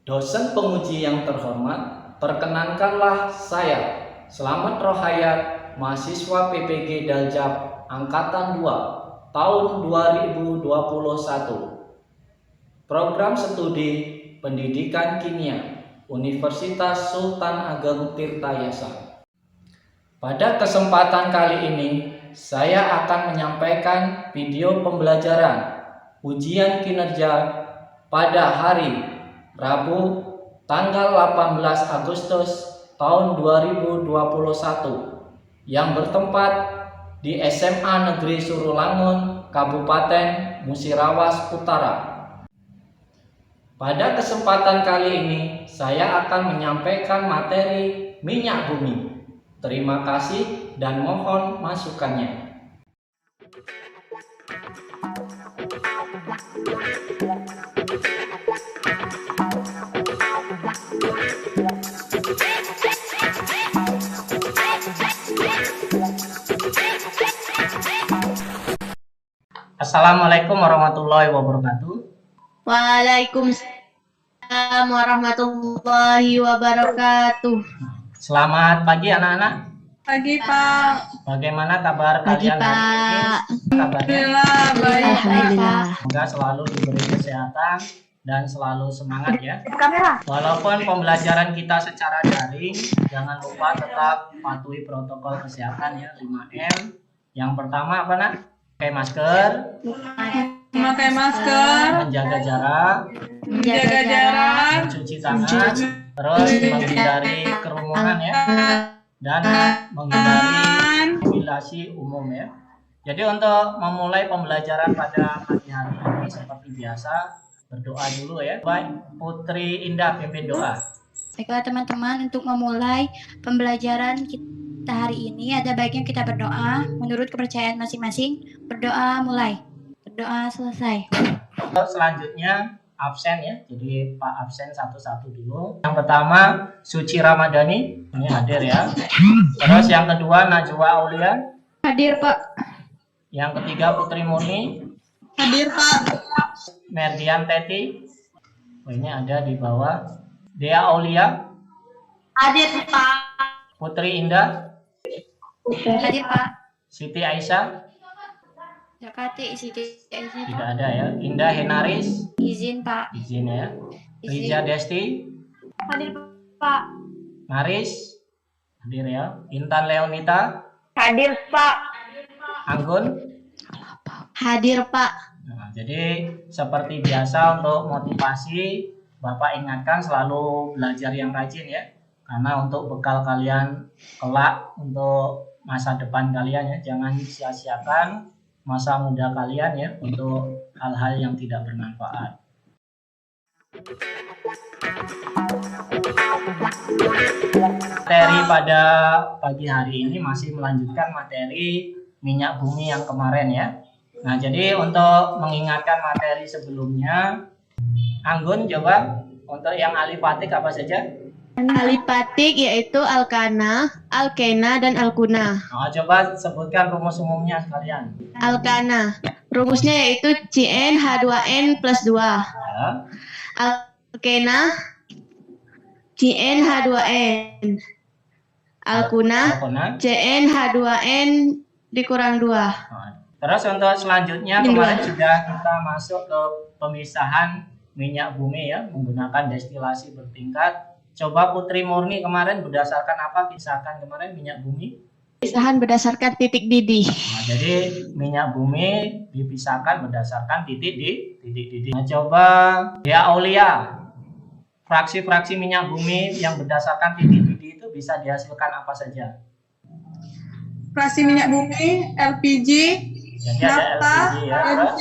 Dosen penguji yang terhormat, perkenankanlah saya, Slamet Rohayat, mahasiswa PPG Daljab Angkatan 2, tahun 2021. Program Studi Pendidikan Kimia, Universitas Sultan Ageng Tirtayasa. Pada kesempatan kali ini, saya akan menyampaikan video pembelajaran ujian kinerja pada hari Rabu tanggal 18 Agustus tahun 2021 yang bertempat di SMA Negeri Surulangun, Kabupaten Musirawas Utara. Pada kesempatan kali ini, saya akan menyampaikan materi minyak bumi. Terima kasih dan mohon masukannya. Assalamualaikum warahmatullahi wabarakatuh. Waalaikumsalam warahmatullahi wabarakatuh. Selamat pagi anak-anak. Pagi Pak. Bagaimana kabar Pagi kalian hari ini? Pak. Kabarnya? Alhamdulillah baik. Alhamdulillah. Semoga selalu diberi kesehatan dan selalu semangat ya. Kamera. Walaupun pembelajaran kita secara daring, jangan lupa tetap patuhi protokol kesehatan ya, 5M. Yang pertama apa nak? Pakai masker, Memakai masker, menjaga jarak, menjaga jarak, mencuci tangan, terus menghindari kerumunan ya, dan menghindari ventilasi umum ya. Jadi untuk memulai pembelajaran pada pagi hari ini seperti biasa, berdoa dulu ya. Baik, Putri Indah pimpin doa. Baiklah teman-teman, untuk memulai pembelajaran kita hari ini ada baiknya kita berdoa menurut kepercayaan masing-masing. Berdoa mulai. Berdoa selesai. Selanjutnya absen ya. Jadi Pak absen satu-satu dulu. Yang pertama Suci Ramadhani, ini hadir ya. Terus yang kedua Najwa Aulia. Hadir Pak. Yang ketiga Putri Murni. hadir Pak. Merdian Teti. Oh, ini ada di bawah. Dea Aulia. Hadir Pak. Putri Indah. Hadir Pak. Siti Aisyah. Jakati Siti Aisyah. Tidak ada ya. Indah Henaris. Izin Pak. Izin ya. Izin. Rija Desti. Hadir Pak. Naris. Hadir ya. Intan Leonita. Hadir Pak. Anggun. Hadir Pak. Nah, jadi seperti biasa untuk motivasi, Bapak ingatkan selalu belajar yang rajin ya. Karena untuk bekal kalian kelak untuk masa depan kalian ya, jangan sia-siakan masa muda kalian ya untuk hal-hal yang tidak bermanfaat. Materi pada pagi hari ini masih melanjutkan materi minyak bumi yang kemarin ya. Nah, jadi untuk mengingatkan materi sebelumnya, Anggun coba untuk yang alifatik apa saja? Alipatik yaitu alkana, alkena, dan alkuna. Nah, coba sebutkan rumus umumnya sekalian. Alkana, rumusnya yaitu CnH2n plus 2. Ya. Alkena, CnH2n. Alkuna, Alkuna. CnH2n dikurang 2. Nah, terus untuk selanjutnya kemarin sudah kita masuk ke pemisahan minyak bumi ya menggunakan destilasi bertingkat. Coba Putri Murni kemarin berdasarkan apa pisahkan kemarin minyak bumi? Pisahan berdasarkan titik didih. Nah, jadi minyak bumi dipisahkan berdasarkan titik didih. Nah, coba ya Aulia, fraksi-fraksi minyak bumi yang berdasarkan titik didih itu bisa dihasilkan apa saja? Fraksi minyak bumi, LPG, Jadi ada nafta, LPG ya, terus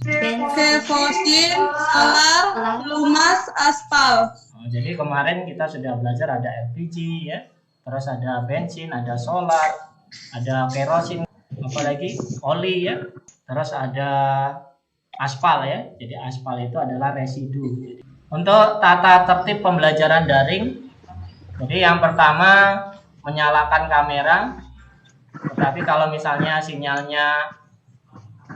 bensin, fosil, solar, lumas, aspal. oh, jadi kemarin kita sudah belajar ada LPG ya, terus ada bensin, ada solar, ada kerosin, apalagi oli ya, terus ada aspal ya. Jadi aspal itu adalah residu. Untuk tata tertib pembelajaran daring, jadi yang pertama menyalakan kamera. Tetapi kalau misalnya sinyalnya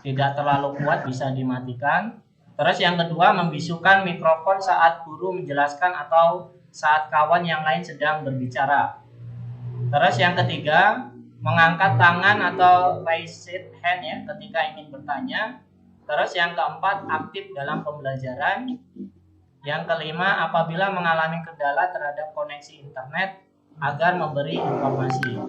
tidak terlalu kuat bisa dimatikan. Terus yang kedua, membisukan mikrofon saat guru menjelaskan atau saat kawan yang lain sedang berbicara. Terus yang ketiga, mengangkat tangan atau raise hand ya ketika ingin bertanya. Terus yang keempat, aktif dalam pembelajaran. Yang kelima, apabila mengalami kendala terhadap koneksi internet agar memberi informasi.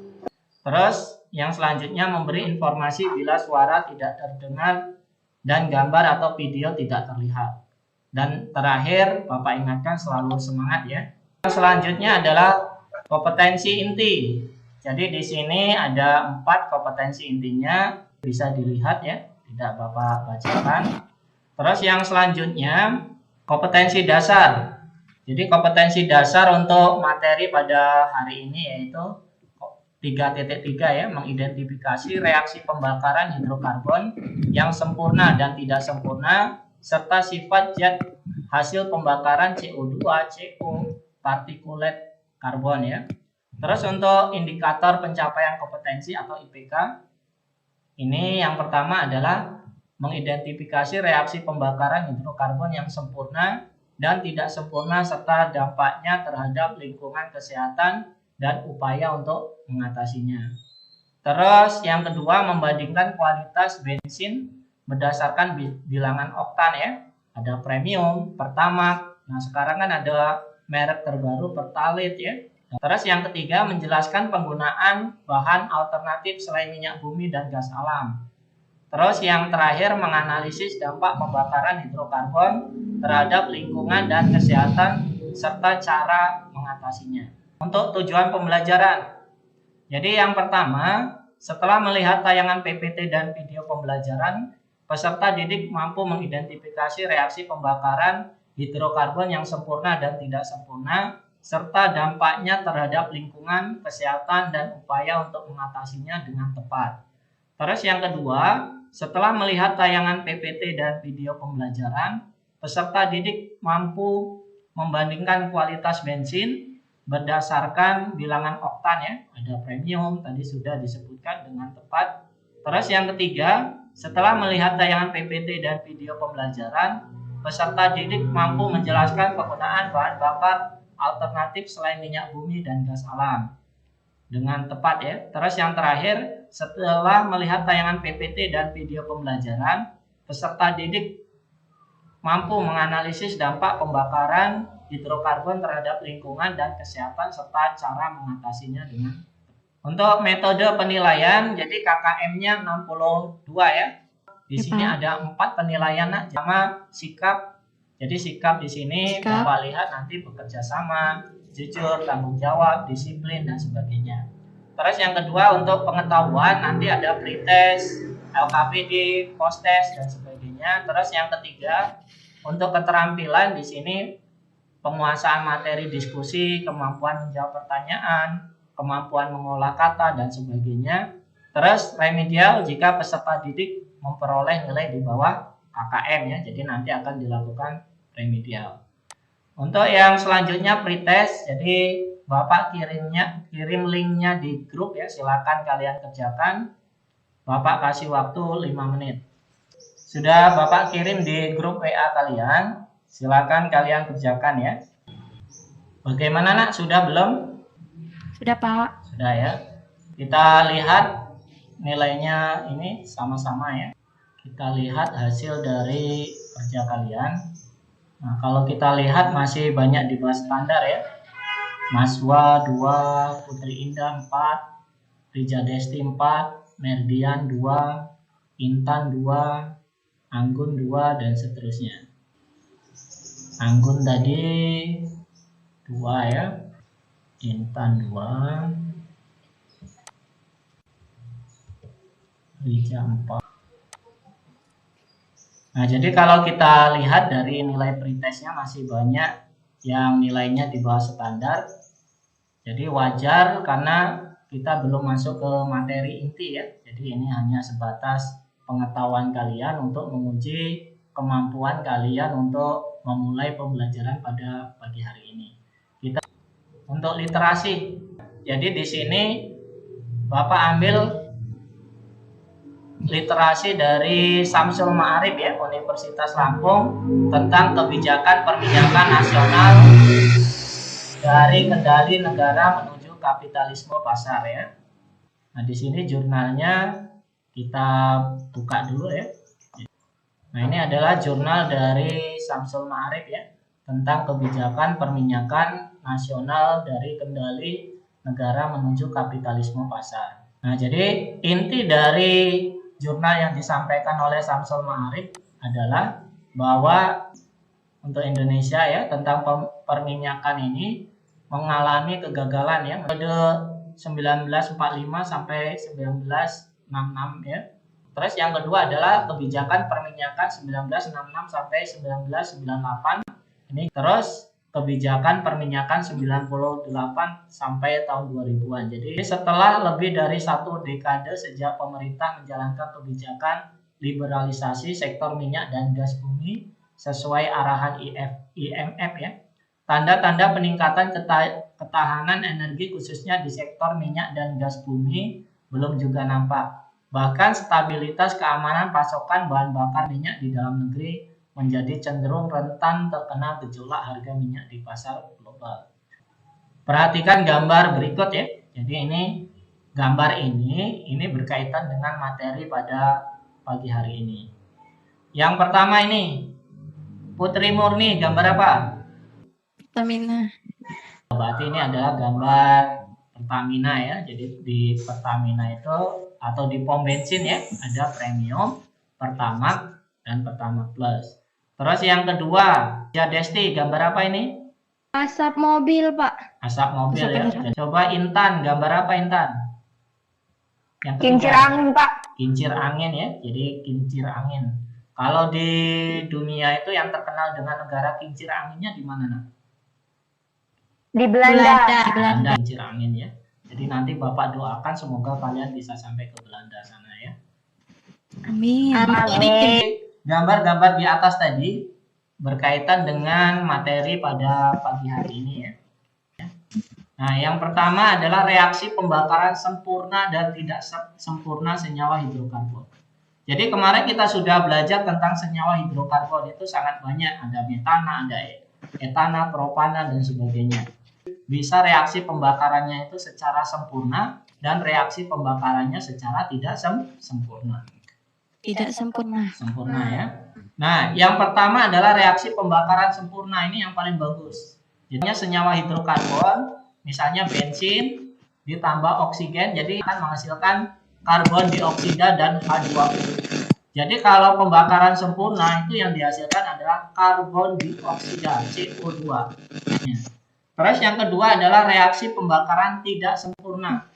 Terus yang selanjutnya, memberi informasi bila suara tidak terdengar dan gambar atau video tidak terlihat. Dan terakhir, Bapak ingatkan selalu semangat ya. Selanjutnya adalah kompetensi inti. Jadi di sini ada 4 kompetensi intinya, bisa dilihat ya, tidak Bapak bacakan. Terus yang selanjutnya, kompetensi dasar. Jadi kompetensi dasar untuk materi pada hari ini yaitu 3.3 ya, mengidentifikasi reaksi pembakaran hidrokarbon yang sempurna dan tidak sempurna, serta sifat zat hasil pembakaran CO2, CO, partikulat karbon ya. Terus untuk indikator pencapaian kompetensi atau IPK, ini yang pertama adalah mengidentifikasi reaksi pembakaran hidrokarbon yang sempurna dan tidak sempurna serta dampaknya terhadap lingkungan kesehatan dan upaya untuk mengatasinya. Terus yang kedua, membandingkan kualitas bensin berdasarkan bilangan oktan ya. Ada premium, pertamax. Nah, sekarang kan ada merek terbaru Pertalite ya. Terus yang ketiga, menjelaskan penggunaan bahan alternatif selain minyak bumi dan gas alam. Terus yang terakhir, menganalisis dampak pembakaran hidrokarbon terhadap lingkungan dan kesehatan serta cara mengatasinya. Untuk tujuan pembelajaran. Jadi yang pertama, setelah melihat tayangan PPT dan video pembelajaran, peserta didik mampu mengidentifikasi reaksi pembakaran hidrokarbon yang sempurna dan tidak sempurna, serta dampaknya terhadap lingkungan, kesehatan, dan upaya untuk mengatasinya dengan tepat. Terus yang kedua, setelah melihat tayangan PPT dan video pembelajaran, peserta didik mampu membandingkan kualitas bensin berdasarkan bilangan oktan ya, ada premium, tadi sudah disebutkan dengan tepat. Terus yang ketiga, setelah melihat tayangan PPT dan video pembelajaran, peserta didik mampu menjelaskan penggunaan bahan bakar alternatif selain minyak bumi dan gas alam dengan tepat ya. Terus yang terakhir, setelah melihat tayangan PPT dan video pembelajaran, peserta didik mampu menganalisis dampak pembakaran hidrokarbon terhadap lingkungan dan kesehatan serta cara mengatasinya dengan. Untuk metode penilaian, jadi KKM-nya 62 ya. Di sini ada 4 penilaian sama sikap. Jadi sikap di sini Bapak lihat nanti bekerja sama, jujur, tanggung jawab, disiplin dan sebagainya. Terus yang kedua, untuk pengetahuan nanti ada pretest, LKPD, post-test dan sebagainya. Terus yang ketiga, untuk keterampilan di sini penguasaan materi diskusi, kemampuan menjawab pertanyaan, kemampuan mengolah kata, dan sebagainya. Terus remedial jika peserta didik memperoleh nilai di bawah KKM ya, jadi nanti akan dilakukan remedial. Untuk yang selanjutnya pretest, jadi Bapak kirim linknya di grup ya, silakan kalian kerjakan. Bapak kasih waktu 5 menit. Sudah Bapak kirim di grup WA kalian. Silakan kalian kerjakan ya. Bagaimana nak? Sudah belum? Sudah Pak. Sudah ya. Kita lihat nilainya ini sama-sama ya. Kita lihat hasil dari kerja kalian. Nah, kalau kita lihat masih banyak di bawah standar ya. Maswa 2, Putri Indah 4, Rija Desti 4, Merdian 2, Intan 2, Anggun 2, dan seterusnya. Anggun tadi 2 ya, Intan 2, Rija 4. Nah, jadi kalau kita lihat dari nilai pretestnya masih banyak yang nilainya di bawah standar. Jadi wajar karena kita belum masuk ke materi inti ya. Jadi ini hanya sebatas pengetahuan kalian untuk menguji kemampuan kalian untuk memulai pembelajaran pada pagi hari ini. Kita untuk literasi. Jadi di sini Bapak ambil literasi dari Samsul Ma'arif ya, Universitas Lampung, tentang kebijakan perminyakan nasional dari kendali negara menuju kapitalisme pasar ya. Nah, di sini jurnalnya kita buka dulu ya. Nah, ini adalah jurnal dari Samsul Ma'arif ya, tentang kebijakan perminyakan nasional dari kendali negara menuju kapitalisme pasar. Nah, jadi inti dari jurnal yang disampaikan oleh Samsul Ma'arif adalah bahwa untuk Indonesia ya, tentang perminyakan ini mengalami kegagalan ya, periode 1945 sampai 1966 ya. Terus yang kedua adalah kebijakan perminyakan 1966 sampai 1998. Ini terus kebijakan perminyakan 98 sampai tahun 2000-an. Jadi setelah lebih dari 1 dekade sejak pemerintah menjalankan kebijakan liberalisasi sektor minyak dan gas bumi sesuai arahan IMF ya, tanda-tanda peningkatan ketahanan energi khususnya di sektor minyak dan gas bumi belum juga nampak. Bahkan stabilitas keamanan pasokan bahan bakar minyak di dalam negeri menjadi cenderung rentan terkena gejolak harga minyak di pasar global. Perhatikan gambar berikut ya. Jadi ini gambar ini berkaitan dengan materi pada pagi hari ini. Yang pertama ini, Putri Murni, gambar apa? Pertamina. Berarti ini adalah gambar Pertamina ya. Jadi di Pertamina itu atau di pom bensin ya, ada premium, Pertamax, dan Pertamax Plus. Terus yang kedua, ya Desti, gambar apa ini? Asap mobil, Pak. Asap mobil Asap ya. kendaraan. Coba Intan, gambar apa Intan? Yang ketiga, Kincir angin, Pak. kincir angin ya. Jadi kincir angin. Kalau di dunia itu yang terkenal dengan negara kincir anginnya di mana nak? Di Belanda. Belanda, kincir angin ya. Jadi nanti Bapak doakan semoga kalian bisa sampai ke Belanda sana ya. Amin. Amin. Gambar-gambar di atas tadi berkaitan dengan materi pada pagi hari ini ya. Nah, yang pertama adalah reaksi pembakaran sempurna dan tidak sempurna senyawa hidrokarbon. Jadi kemarin kita sudah belajar tentang senyawa hidrokarbon, itu sangat banyak, ada metana, ada etana, propana, dan sebagainya. Bisa reaksi pembakarannya itu secara sempurna dan reaksi pembakarannya secara tidak sempurna. Tidak sempurna. Sempurna ya. Nah, yang pertama adalah reaksi pembakaran sempurna, ini yang paling bagus. Jadinya senyawa hidrokarbon, misalnya bensin ditambah oksigen, jadi akan menghasilkan karbon dioksida dan H2O. Jadi kalau pembakaran sempurna itu yang dihasilkan adalah karbon dioksida CO2. Ya. Terus yang kedua adalah reaksi pembakaran tidak sempurna.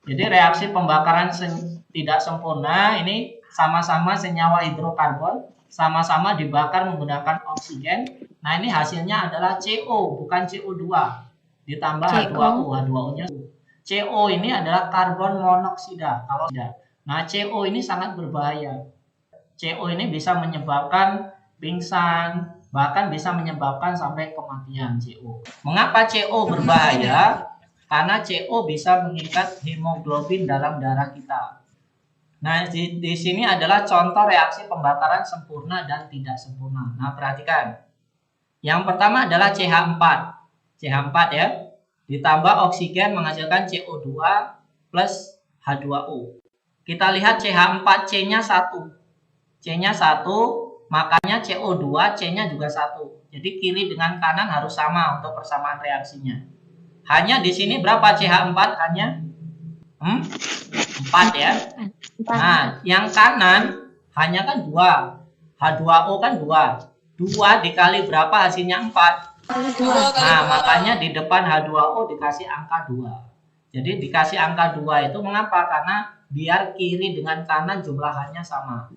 Jadi reaksi pembakaran tidak sempurna ini sama-sama senyawa hidrokarbon, sama-sama dibakar menggunakan oksigen. Nah, ini hasilnya adalah CO, bukan CO2. Ditambah H2O, H2O-nya. CO ini adalah karbon monoksida. Kalau tidak. Nah, CO ini sangat berbahaya. CO ini bisa menyebabkan pingsan, bahkan bisa menyebabkan sampai kematian CO. Mengapa CO berbahaya? Karena CO bisa mengikat hemoglobin dalam darah kita. Nah, di sini adalah contoh reaksi pembakaran sempurna dan tidak sempurna. Nah, perhatikan. Yang pertama adalah CH4. CH4 ya. Ditambah oksigen menghasilkan CO2 plus H2O. Kita lihat CH4, C-nya 1. C-nya 1, makanya CO2, C-nya juga 1. Jadi kiri dengan kanan harus sama untuk persamaan reaksinya. Hanya di sini berapa CH4? Hanya 4 ya. Nah, yang kanan hanya kan 2. H2O kan 2. 2 dikali berapa hasilnya 4? Nah, makanya di depan H2O dikasih angka 2. Jadi dikasih angka 2 itu mengapa? Karena biar kiri dengan kanan jumlahannya sama.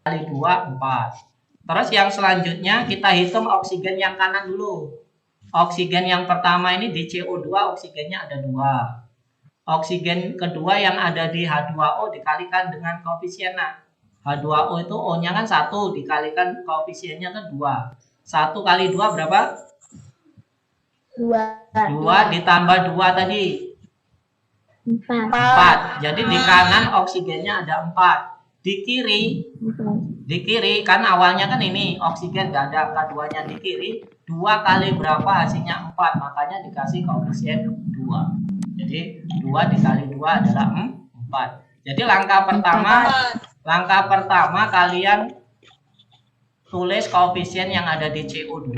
Kali 2, 4. Terus yang selanjutnya kita hitung oksigen yang kanan dulu. Oksigen yang pertama ini di CO2 oksigennya ada 2. Oksigen kedua yang ada di H2O dikalikan dengan koefisien. Nah, H2O itu O-nya kan 1 dikalikan koefisiennya kan 2. 1 kali 2 berapa? 2 ditambah 2 tadi 4. Jadi di kanan oksigennya ada 4. di kiri kan awalnya kan ini oksigen nggak ada K2-nya, di kiri 2 kali berapa hasilnya 4, makanya dikasih koefisien 2. Jadi 2 dikali 2 adalah 4. Jadi langkah pertama kalian tulis koefisien yang ada di CO2,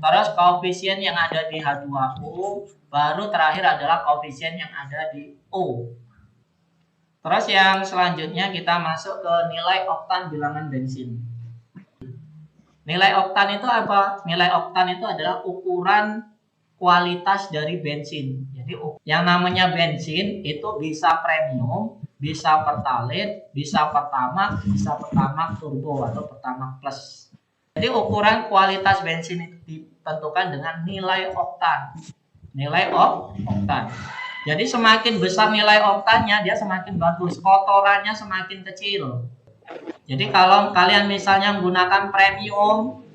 terus koefisien yang ada di H2O, baru terakhir adalah koefisien yang ada di O. Terus yang selanjutnya kita masuk ke nilai oktan bilangan bensin. Nilai oktan itu apa? Nilai oktan itu adalah ukuran kualitas dari bensin. Jadi yang namanya bensin itu bisa premium, bisa pertalite, bisa pertamax, bisa pertamax turbo atau pertamax plus. Jadi ukuran kualitas bensin itu ditentukan dengan nilai oktan. Nilai oktan. Jadi semakin besar nilai oktannya, dia semakin bagus. Kotorannya semakin kecil. Jadi kalau kalian misalnya menggunakan premium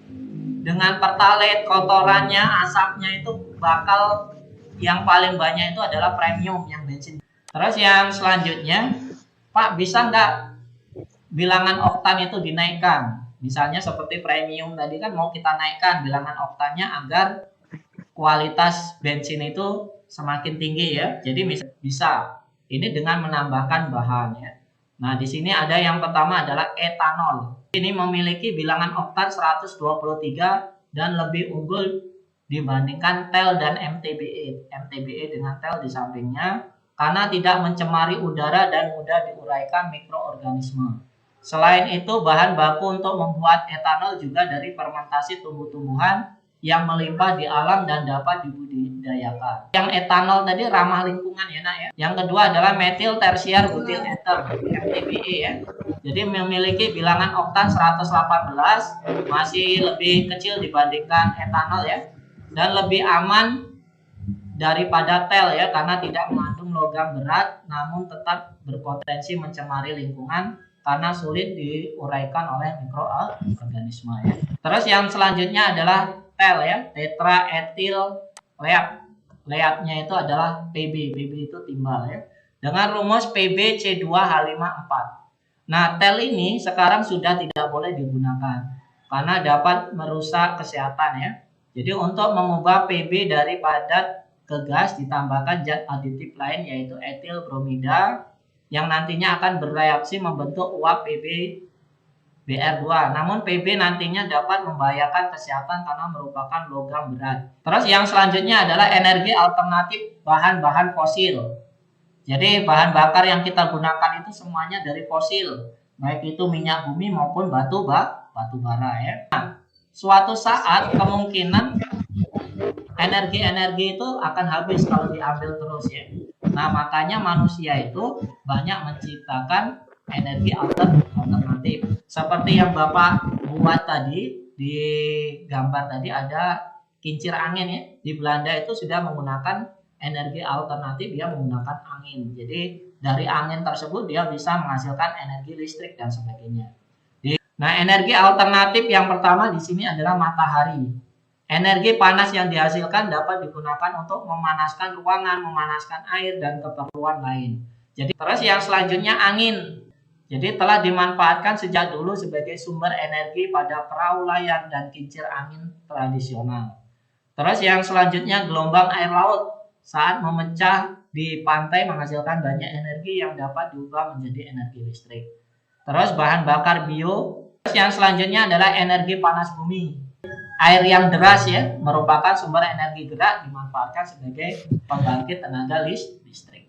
dengan pertalite, kotorannya, asapnya itu bakal yang paling banyak itu adalah premium yang bensin. Terus yang selanjutnya, Pak, bisa nggak bilangan oktan itu dinaikkan? Misalnya seperti premium tadi kan mau kita naikkan bilangan oktannya agar kualitas bensin itu semakin tinggi ya. Jadi bisa. Ini dengan menambahkan bahan ya. Nah, di sini ada yang pertama adalah etanol. Ini memiliki bilangan oktan 123 dan lebih unggul dibandingkan TEL dan MTBE. MTBE dengan TEL di sampingnya karena tidak mencemari udara dan mudah diuraikan mikroorganisme. Selain itu, bahan baku untuk membuat etanol juga dari fermentasi tumbuh-tumbuhan yang melimpah di alam dan dapat dibudidayakan. Yang etanol tadi ramah lingkungan ya nak ya. Yang kedua adalah metil tersier butyl ether MTBE ya. Jadi memiliki bilangan oktan 118, masih lebih kecil dibandingkan etanol ya, dan lebih aman daripada TEL ya karena tidak mengandung logam berat namun tetap berpotensi mencemari lingkungan karena sulit diuraikan oleh mikroorganisme ya. Terus yang selanjutnya adalah TEL ya, tetraetil lead. Leadnya itu adalah Pb. Pb itu timbal ya. Dengan rumus PbC2H54. Nah, TEL ini sekarang sudah tidak boleh digunakan karena dapat merusak kesehatan ya. Jadi untuk mengubah Pb dari padat ke gas ditambahkan zat aditif lain yaitu etil bromida yang nantinya akan bereaksi membentuk uap PbBr2. Namun Pb nantinya dapat membahayakan kesehatan karena merupakan logam berat. Terus yang selanjutnya adalah energi alternatif bahan-bahan fosil. Jadi bahan bakar yang kita gunakan itu semuanya dari fosil, baik itu minyak bumi maupun batu bara ya. Nah, suatu saat kemungkinan energi-energi itu akan habis kalau diambil terus ya. Nah, makanya manusia itu banyak menciptakan energi alternatif. Seperti yang Bapak buat tadi di gambar tadi ada kincir angin ya. Di Belanda itu sudah menggunakan energi alternatif, dia menggunakan angin. Jadi dari angin tersebut dia bisa menghasilkan energi listrik dan sebagainya. Nah, energi alternatif yang pertama di sini adalah matahari. Energi panas yang dihasilkan dapat digunakan untuk memanaskan ruangan, memanaskan air, dan keperluan lain. Jadi terus yang selanjutnya angin. Jadi telah dimanfaatkan sejak dulu sebagai sumber energi pada perahu layar dan kincir angin tradisional. Terus yang selanjutnya gelombang air laut saat memecah di pantai menghasilkan banyak energi yang dapat diubah menjadi energi listrik. Terus bahan bakar bio. Terus yang selanjutnya adalah energi panas bumi. Air yang deras ya merupakan sumber energi gerak dimanfaatkan sebagai pembangkit tenaga listrik.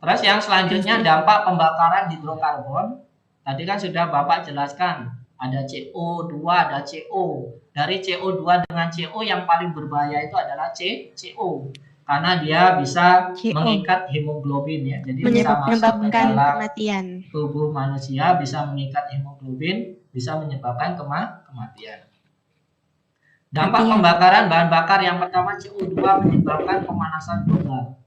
Terus yang selanjutnya dampak pembakaran hidrokarbon. Tadi kan sudah Bapak jelaskan ada CO2, ada CO. Dari CO2 dengan CO yang paling berbahaya itu adalah CO. Karena dia bisa mengikat hemoglobin ya. Jadi bisa masuk ke dalam kematian. Tubuh manusia, bisa mengikat hemoglobin, bisa menyebabkan kematian. Dampak pembakaran bahan bakar yang pertama CO2 menyebabkan pemanasan global.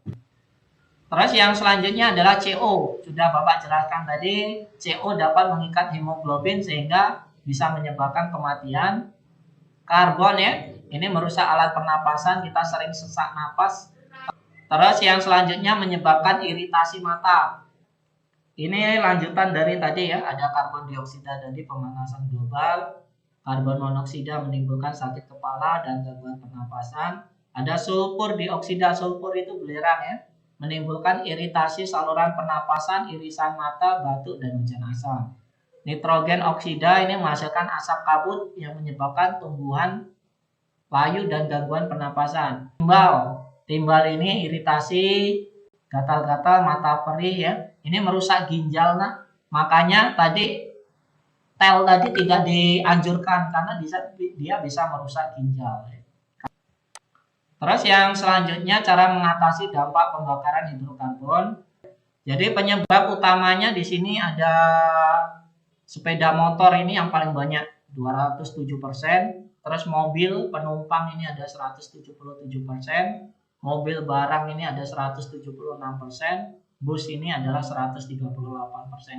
Terus yang selanjutnya adalah CO. Sudah Bapak jelaskan tadi, CO dapat mengikat hemoglobin sehingga bisa menyebabkan kematian. Karbon ya, ini merusak alat pernapasan, kita sering sesak napas. Terus yang selanjutnya menyebabkan iritasi mata. Ini lanjutan dari tadi ya, ada karbon dioksida tadi pemanasan global, karbon monoksida menimbulkan sakit kepala dan gangguan pernapasan, ada sulfur dioksida, sulfur itu belerang ya, menimbulkan iritasi saluran pernapasan, irisan mata, batuk dan hujan asam. Nitrogen oksida ini menghasilkan asap kabut yang menyebabkan tumbuhan layu dan gangguan pernapasan. Timbal ini iritasi, gatal-gatal, mata perih ya. Ini merusak ginjal nak. Makanya tadi tel tadi tidak dianjurkan karena dia bisa merusak ginjal. Terus yang selanjutnya cara mengatasi dampak pembakaran hidrokarbon. Jadi penyebab utamanya di sini ada sepeda motor ini yang paling banyak 207%. Terus mobil penumpang ini ada 177%. Mobil barang ini ada 176%. Bus ini adalah 138%.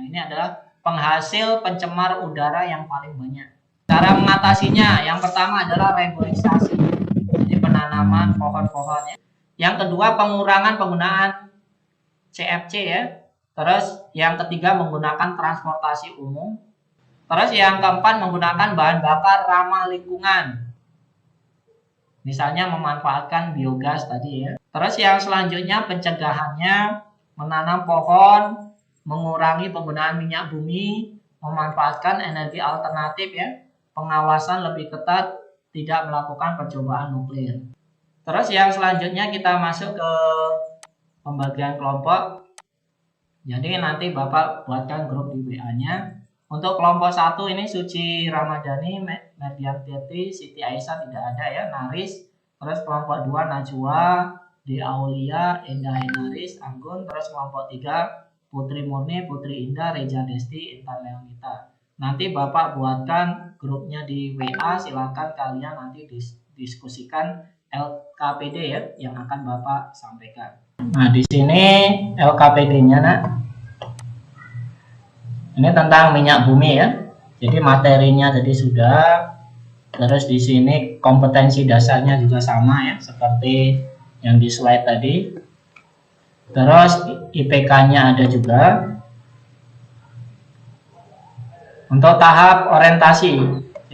Ini adalah penghasil pencemar udara yang paling banyak. Cara mengatasinya, yang pertama adalah reboisasi, jadi penanaman pohon-pohonnya. Yang kedua pengurangan penggunaan CFC ya. Terus yang ketiga menggunakan transportasi umum. Terus yang keempat menggunakan bahan bakar ramah lingkungan. Misalnya memanfaatkan biogas tadi ya. Terus yang selanjutnya pencegahannya menanam pohon, mengurangi penggunaan minyak bumi, memanfaatkan energi alternatif ya, pengawasan lebih ketat, tidak melakukan percobaan nuklir. Terus yang selanjutnya kita masuk ke pembagian kelompok. Jadi nanti Bapak buatkan grup di WA-nya. Untuk kelompok 1 ini Suci Ramadhani, Merdianti, Siti Aisyah tidak ada ya, Naris. Terus kelompok 2 Najwa, De Aulia, Endah Henaris, Anggun. Terus kelompok 3 Putri Murni, Putri Indah, Reja Desti, Intan Leonita. Nanti Bapak buatkan grupnya di WA, silakan kalian nanti diskusikan LKPD ya yang akan Bapak sampaikan. Nah, di sini LKPD-nya nak. Ini tentang minyak bumi ya. Jadi materinya tadi sudah. Terus di sini kompetensi dasarnya juga sama ya, seperti yang di slide tadi. Terus IPK-nya ada juga. Untuk tahap orientasi,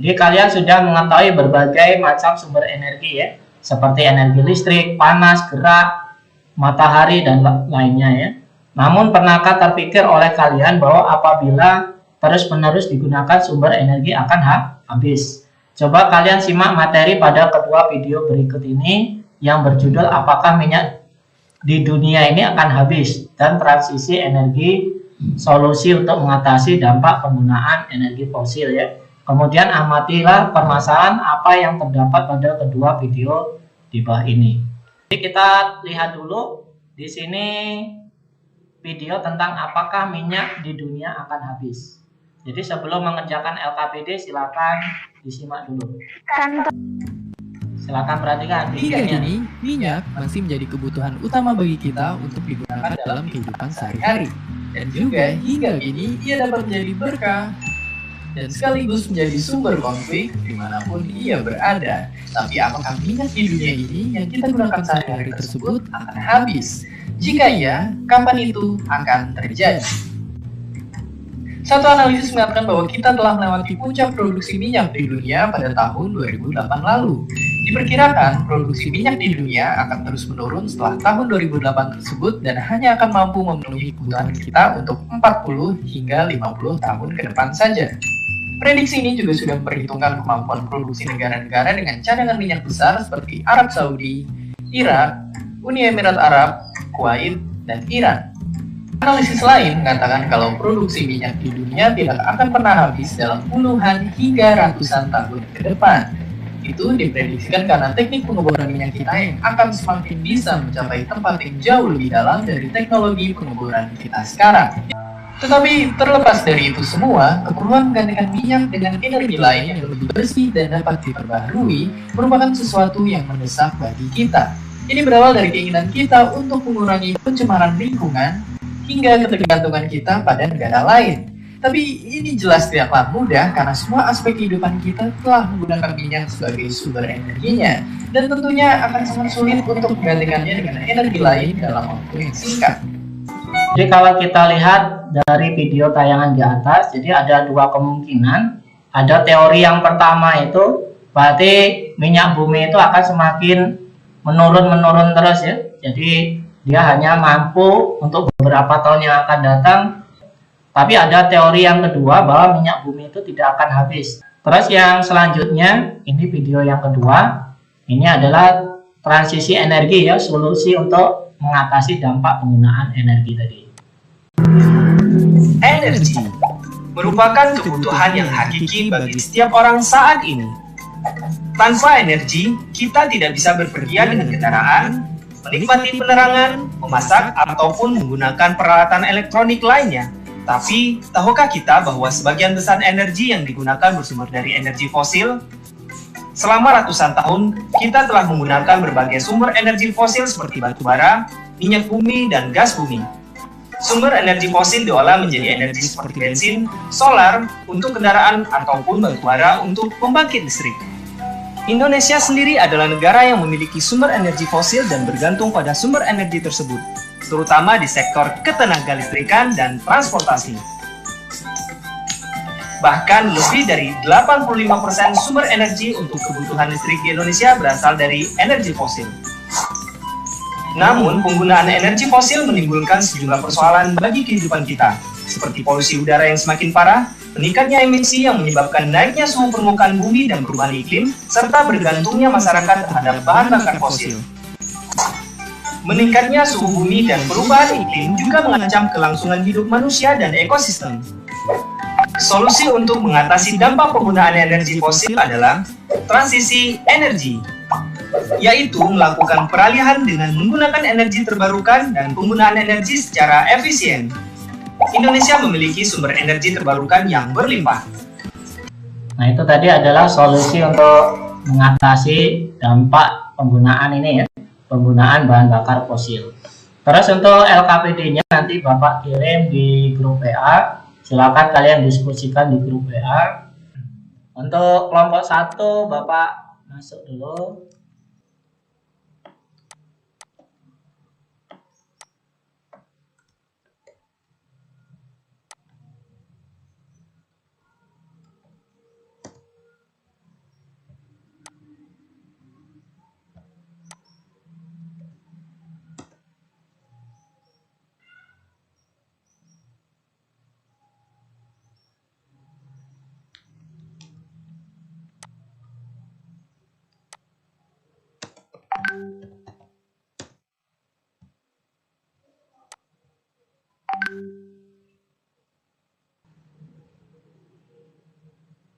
jadi kalian sudah mengetahui berbagai macam sumber energi ya, seperti energi listrik, panas, gerak, matahari dan lainnya ya. Namun pernahkah terpikir oleh kalian bahwa apabila terus-menerus digunakan sumber energi akan habis? Coba kalian simak materi pada kedua video berikut ini yang berjudul apakah minyak di dunia ini akan habis dan transisi energi, solusi untuk mengatasi dampak penggunaan energi fosil ya. Kemudian amatilah permasalahan apa yang terdapat pada kedua video di bawah ini. Jadi kita lihat dulu di sini video tentang apakah minyak di dunia akan habis. Jadi sebelum mengerjakan LKPD silakan disimak dulu. Silakan perhatikan. Hingga kini, minyak masih menjadi kebutuhan utama bagi kita untuk digunakan dalam kehidupan sehari-hari. Dan juga hingga kini ia dapat menjadi berkah dan sekaligus menjadi sumber konflik dimanapun ia berada. Tapi apakah minyak di dunia ini yang kita gunakan sehari-hari tersebut akan habis? Jika iya, kapan itu akan terjadi? Satu analisis mengatakan bahwa kita telah melewati puncak produksi minyak di dunia pada tahun 2008 lalu. Diperkirakan produksi minyak di dunia akan terus menurun setelah tahun 2008 tersebut dan hanya akan mampu memenuhi kebutuhan kita untuk 40 hingga 50 tahun ke depan saja. Prediksi ini juga sudah memperhitungkan kemampuan produksi negara-negara dengan cadangan minyak besar seperti Arab Saudi, Irak, Uni Emirat Arab, Kuwait, dan Iran. Analisis lain mengatakan kalau produksi minyak di dunia tidak akan pernah habis dalam puluhan hingga ratusan tahun ke depan. Itu diprediksikan karena teknik pengeboran minyak kita yang akan semakin bisa mencapai tempat yang jauh lebih dalam dari teknologi pengeboran kita sekarang. Tetapi terlepas dari itu semua, keperluan menggantikan minyak dengan energi lain yang lebih bersih dan dapat diperbaharui merupakan sesuatu yang mendesak bagi kita. Ini berawal dari keinginan kita untuk mengurangi pencemaran lingkungan hingga ketergantungan kita pada negara lain. Tapi ini jelas tidaklah mudah karena semua aspek kehidupan kita telah menggunakan minyak sebagai sumber energinya. Dan tentunya akan sangat sulit untuk menggantikannya dengan energi lain dalam waktu yang singkat. Jadi kalau kita lihat dari video tayangan di atas, jadi ada dua kemungkinan. Ada teori yang pertama itu berarti minyak bumi itu akan semakin menurun terus ya. Jadi dia hanya mampu untuk beberapa tahun yang akan datang. Tapi ada teori yang kedua bahwa minyak bumi itu tidak akan habis. Terus yang selanjutnya, ini video yang kedua, ini adalah transisi energi ya, solusi untuk mengatasi dampak penggunaan energi tadi. Energi merupakan kebutuhan yang hakiki bagi setiap orang saat ini. Tanpa energi, kita tidak bisa berpergian dengan kendaraan, menikmati penerangan, memasak, ataupun menggunakan peralatan elektronik lainnya. Tapi, tahukah kita bahwa sebagian besar energi yang digunakan bersumber dari energi fosil? Selama ratusan tahun, kita telah menggunakan berbagai sumber energi fosil seperti batu bara, minyak bumi, dan gas bumi. Sumber energi fosil diolah menjadi energi seperti bensin, solar untuk kendaraan, ataupun batu bara untuk pembangkit listrik. Indonesia sendiri adalah negara yang memiliki sumber energi fosil dan bergantung pada sumber energi tersebut, terutama di sektor ketenagalistrikan dan transportasi. Bahkan lebih dari 85% sumber energi untuk kebutuhan listrik di Indonesia berasal dari energi fosil. Namun, penggunaan energi fosil menimbulkan sejumlah persoalan bagi kehidupan kita, seperti polusi udara yang semakin parah, meningkatnya emisi yang menyebabkan naiknya suhu permukaan bumi dan perubahan iklim, serta bergantungnya masyarakat terhadap bahan bakar fosil. Meningkatnya suhu bumi dan perubahan iklim juga mengancam kelangsungan hidup manusia dan ekosistem. Solusi untuk mengatasi dampak penggunaan energi fosil adalah transisi energi, yaitu melakukan peralihan dengan menggunakan energi terbarukan dan penggunaan energi secara efisien. Indonesia memiliki sumber energi terbarukan yang berlimpah. Nah, itu tadi adalah solusi untuk mengatasi dampak penggunaan ini ya, penggunaan bahan bakar fosil. Terus untuk LKPD-nya nanti Bapak kirim di grup WA. Silakan kalian diskusikan di grup WA. Untuk kelompok 1 Bapak masuk dulu.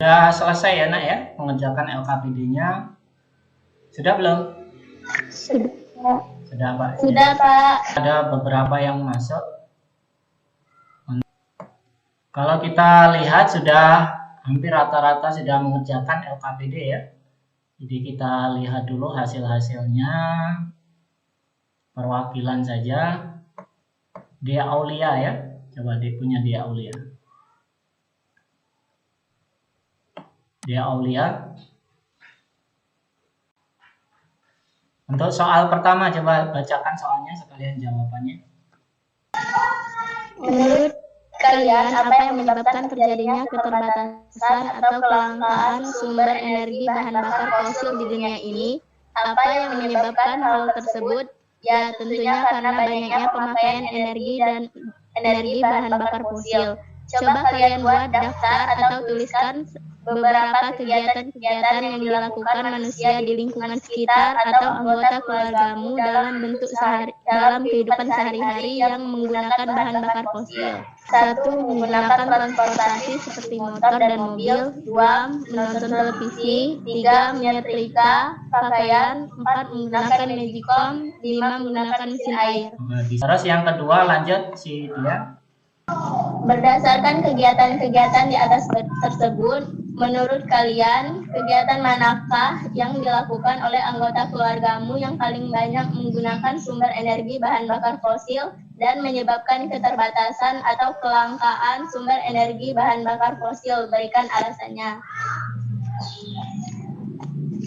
Sudah selesai ya nak ya mengerjakan LKPD-nya? Sudah belum? Sudah Pak. Sudah, Pak. Ada beberapa yang masuk. Kalau kita lihat sudah hampir rata-rata sudah mengerjakan LKPD ya. Jadi kita lihat dulu hasil-hasilnya. Perwakilan saja. Dia Aulia ya. Coba dia punya Dia Aulia. Dia Aulia. Untuk soal pertama coba bacakan soalnya sekalian jawabannya. Menurut kalian, apa yang menyebabkan terjadinya keterbatasan atau kelangkaan sumber energi bahan bakar fosil di dunia ini? Apa yang menyebabkan hal tersebut? Ya, tentunya karena banyaknya pemakaian energi dan energi bahan bakar fosil. Coba kalian buat daftar atau tuliskan beberapa kegiatan-kegiatan yang dilakukan manusia di lingkungan sekitar atau anggota keluargamu dalam kehidupan sehari-hari yang menggunakan bahan bakar fosil. 1. Menggunakan transportasi seperti motor dan mobil. 2. Menonton televisi. 3. Menyetrika pakaian. 4. Menggunakan magicom. 5. Menggunakan mesin air. Terus yang kedua lanjut si Dia. Berdasarkan kegiatan-kegiatan di atas tersebut, menurut kalian, kegiatan manakah yang dilakukan oleh anggota keluargamu yang paling banyak menggunakan sumber energi bahan bakar fosil dan menyebabkan keterbatasan atau kelangkaan sumber energi bahan bakar fosil? Berikan alasannya.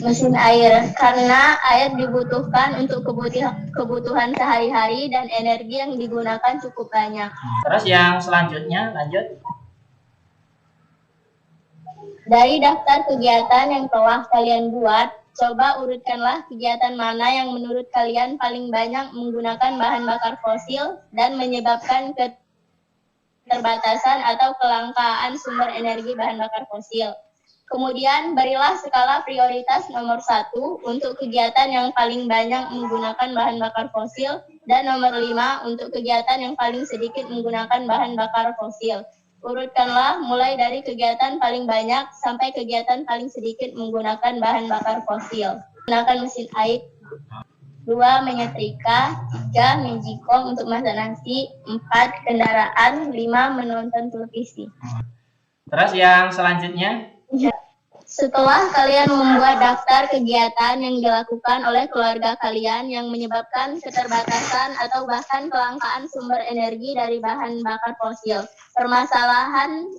mesin air karena air dibutuhkan untuk kebutuhan sehari-hari dan energi yang digunakan cukup banyak. Terus yang selanjutnya, lanjut. Dari daftar kegiatan yang telah kalian buat, coba urutkanlah kegiatan mana yang menurut kalian paling banyak menggunakan bahan bakar fosil dan menyebabkan keterbatasan atau kelangkaan sumber energi bahan bakar fosil. Kemudian berilah skala prioritas nomor 1 untuk kegiatan yang paling banyak menggunakan bahan bakar fosil dan nomor 5 untuk kegiatan yang paling sedikit menggunakan bahan bakar fosil. Urutkanlah mulai dari kegiatan paling banyak sampai kegiatan paling sedikit menggunakan bahan bakar fosil. Gunakan mesin air. 2. Menyetrika. 3. Magicom untuk masak nasi. 4. Kendaraan. 5. Menonton televisi. Terus yang selanjutnya. Setelah kalian membuat daftar kegiatan yang dilakukan oleh keluarga kalian yang menyebabkan keterbatasan atau bahkan kelangkaan sumber energi dari bahan bakar fosil, permasalahan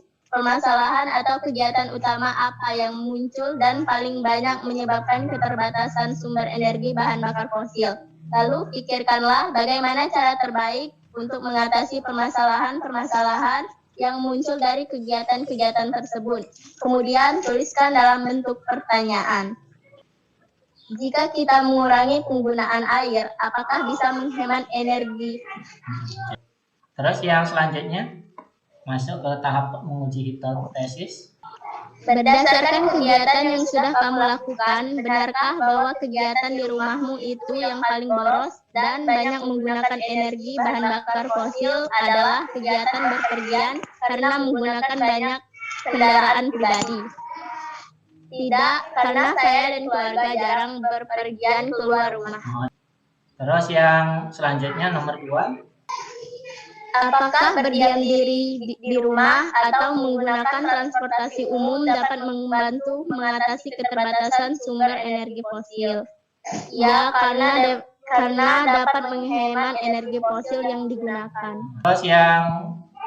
atau kegiatan utama apa yang muncul dan paling banyak menyebabkan keterbatasan sumber energi bahan bakar fosil. Lalu pikirkanlah bagaimana cara terbaik untuk mengatasi permasalahan-permasalahan yang muncul dari kegiatan-kegiatan tersebut. Kemudian tuliskan dalam bentuk pertanyaan. Jika kita mengurangi penggunaan air, apakah bisa menghemat energi? Terus yang selanjutnya, masuk ke tahap menguji hipotesis. Berdasarkan kegiatan yang sudah kamu lakukan, benarkah bahwa kegiatan di rumahmu itu yang paling boros dan banyak menggunakan energi bahan bakar fosil adalah kegiatan berpergian karena menggunakan banyak kendaraan pribadi? Tidak, karena saya dan keluarga jarang berpergian keluar rumah. Terus yang selanjutnya nomor 2. Apakah berdiam diri di rumah atau menggunakan transportasi umum dapat membantu mengatasi keterbatasan sumber energi fosil? Ya, karena dapat menghemat energi fosil yang digunakan. Terus yang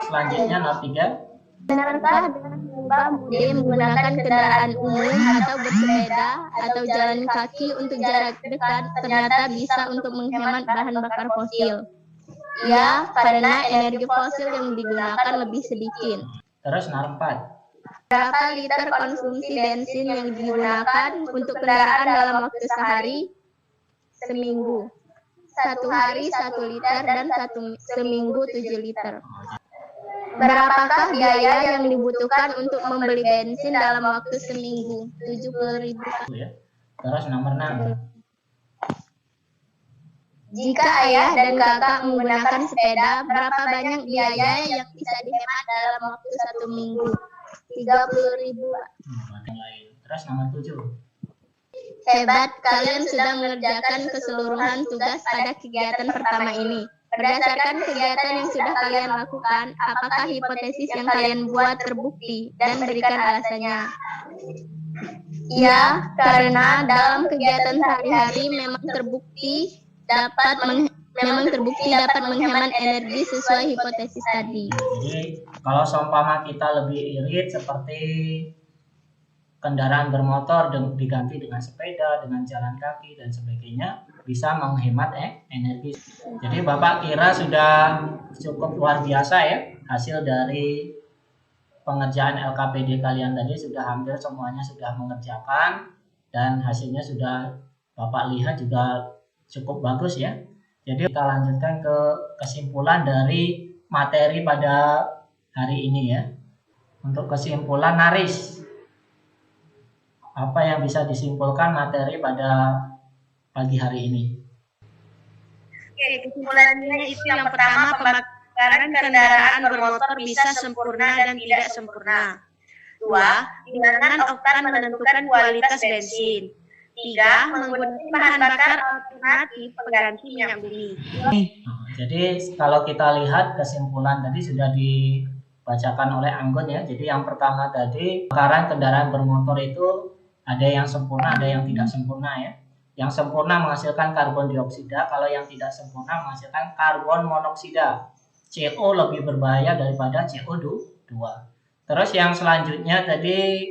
selanjutnya nomor 3. Benarkah dengan mengubah mode menggunakan kendaraan umum atau bersepeda atau jalan kaki untuk jarak dekat ternyata bisa untuk menghemat bahan bakar fosil? Ya, karena energi fosil yang digunakan lebih sedikit. Terus nomor 4. Berapa liter konsumsi bensin yang digunakan untuk kendaraan dalam waktu sehari? Seminggu. 1 hari 1 liter dan seminggu 7 liter. Berapakah biaya yang dibutuhkan untuk membeli bensin dalam waktu seminggu? 70.000. Terus nomor 6. Jika ayah dan kakak menggunakan sepeda, berapa banyak biaya yang bisa dihemat dalam waktu 1 minggu? 30.000. Terus nomor 7. Hebat, kalian sudah mengerjakan keseluruhan tugas pada kegiatan pertama ini. Berdasarkan kegiatan yang sudah kalian lakukan, apakah hipotesis yang kalian buat terbukti dan berikan alasannya? Ya, karena dalam kegiatan sehari-hari memang terbukti dapat menghemat energi sesuai hipotesis tadi. Jadi kalau seumpama kita lebih irit seperti kendaraan bermotor diganti dengan sepeda, dengan jalan kaki dan sebagainya, bisa menghemat energi. Jadi Bapak kira sudah cukup luar biasa ya hasil dari pengerjaan LKPD kalian tadi, sudah hampir semuanya sudah mengerjakan dan hasilnya sudah Bapak lihat juga cukup bagus ya. Jadi kita lanjutkan ke kesimpulan dari materi pada hari ini ya. Untuk kesimpulan Naris, apa yang bisa disimpulkan materi pada pagi hari ini? Oke, kesimpulannya itu yang pertama, pembakaran kendaraan bermotor bisa sempurna dan tidak sempurna. 2. Timbangan oktan menentukan kualitas bensin. 3. Menggunakan bahan bakar alternatif pengganti minyak bumi. Jadi kalau kita lihat kesimpulan tadi sudah dibacakan oleh Anggun ya. Jadi yang pertama tadi, pembakaran kendaraan bermotor itu ada yang sempurna, ada yang tidak sempurna ya. Yang sempurna menghasilkan karbon dioksida, kalau yang tidak sempurna menghasilkan karbon monoksida. CO lebih berbahaya daripada CO2. Terus yang selanjutnya tadi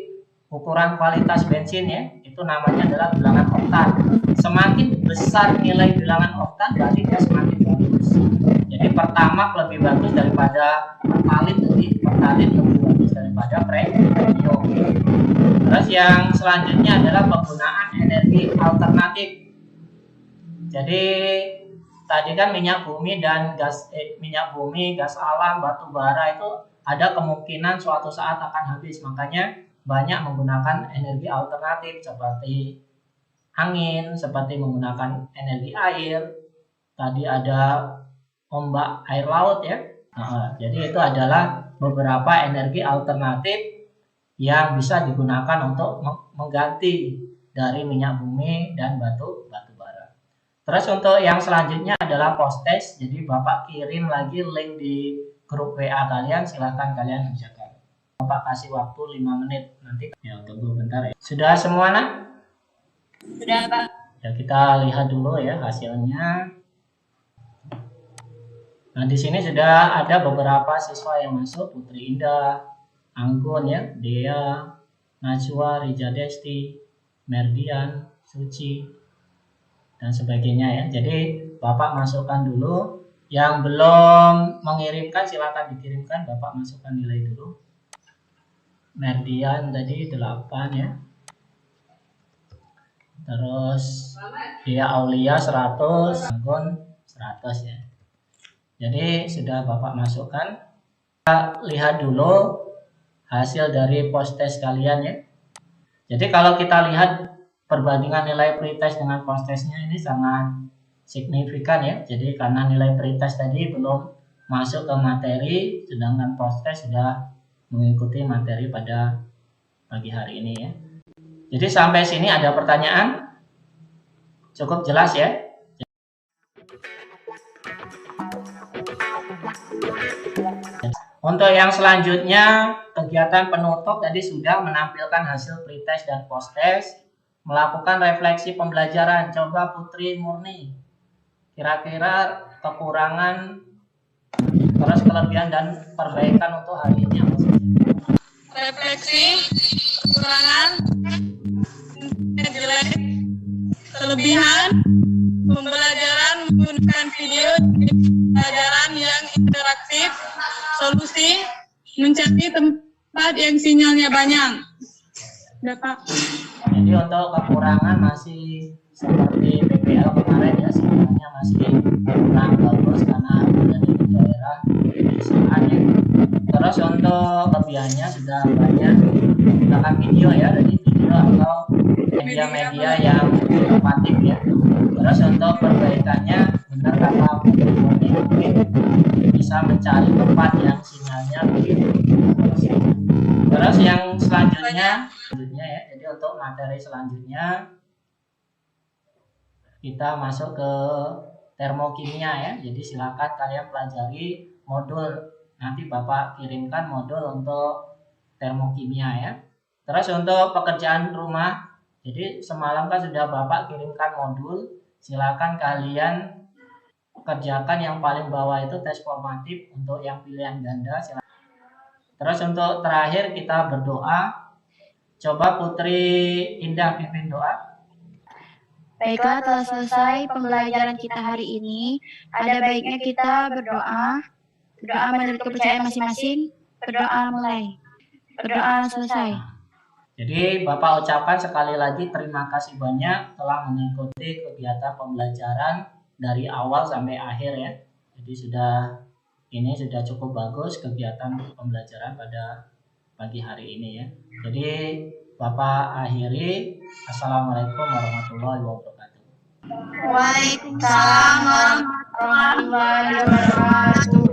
ukuran kualitas bensin ya, itu namanya adalah bilangan oktan. Semakin besar nilai bilangan oktan berarti dia semakin bagus. Jadi pertamax lebih bagus daripada pertalite, jadi pertalite lebih bagus daripada premium. Terus yang selanjutnya adalah penggunaan energi alternatif. Jadi tadi kan minyak bumi dan minyak bumi, gas alam, batu bara itu ada kemungkinan suatu saat akan habis. Makanya banyak menggunakan energi alternatif seperti angin, seperti menggunakan energi air. Tadi ada ombak air laut ya. Jadi itu adalah beberapa energi alternatif yang bisa digunakan untuk mengganti dari minyak bumi dan batu bara. Terus untuk yang selanjutnya adalah post test. Jadi Bapak kirim lagi link di grup WA kalian, silahkan kalian kerjakan. Bapak kasih waktu 5 menit nanti ya, tunggu bentar ya. Sudah semua nak? Sudah, Pak. Ya, kita lihat dulu ya hasilnya. Nah, di sini sudah ada beberapa siswa yang masuk, Putri Indah, Anggun ya, Dea, Najwa, Rija Desti, Merdian, Suci, dan sebagainya ya. Jadi Bapak masukkan dulu. Yang belum mengirimkan silakan dikirimkan, Bapak masukkan nilai dulu. Merdian tadi 8 ya. Terus Dea Aulia 100, Anggun 100 ya. Jadi sudah Bapak masukkan. Kita lihat dulu hasil dari post test kalian ya. Jadi kalau kita lihat perbandingan nilai pretest dengan post testnya ini sangat signifikan ya. Jadi karena nilai pretest tadi belum masuk ke materi, sedangkan post test sudah mengikuti materi pada pagi hari ini ya. Jadi sampai sini ada pertanyaan? Cukup jelas ya? Untuk yang selanjutnya, kegiatan penutup tadi sudah menampilkan hasil pretest dan post test, melakukan refleksi pembelajaran. Coba Putri Murni, kira-kira kekurangan, terus kelebihan dan perbaikan untuk hari ini apa saja? Refleksi, kekurangan, jelek, kelebihan, pembelajaran menggunakan video, pembelajaran yang interaktif, solusi, mencari tempat yang sinyalnya banyak. Udah, Pak. Jadi untuk kekurangan masih seperti PPL kemarin ya, sinyalnya masih kurang bagus karena ada di daerah pedesaan ya. Terus untuk kelebihannya sudah banyak menggunakan video ya, dari video atau media-media yang inovatif ya. Terus untuk perbaikannya benar kata mungkin bisa mencari tempat yang sinyalnya begitu. Terus yang selanjutnya ya, jadi untuk materi selanjutnya kita masuk ke termokimia ya. Jadi silakan kalian pelajari modul, nanti Bapak kirimkan modul untuk termokimia ya. Terus untuk pekerjaan rumah, jadi semalam kan sudah Bapak kirimkan modul, silakan kalian kerjakan yang paling bawah itu tes formatif untuk yang pilihan ganda. Silakan. Terus untuk terakhir kita berdoa. Coba Putri Indah pimpin doa. Baiklah, telah selesai pembelajaran kita hari ini. Ada baiknya kita berdoa. Berdoa menurut kepercayaan masing-masing. Berdoa mulai. Berdoa selesai. Jadi Bapak ucapkan sekali lagi terima kasih banyak telah mengikuti kegiatan pembelajaran dari awal sampai akhir ya. Jadi ini sudah cukup bagus kegiatan pembelajaran pada pagi hari ini ya. Jadi Bapak akhiri. Assalamualaikum warahmatullahi wabarakatuh. Waalaikumsalam warahmatullahi wabarakatuh.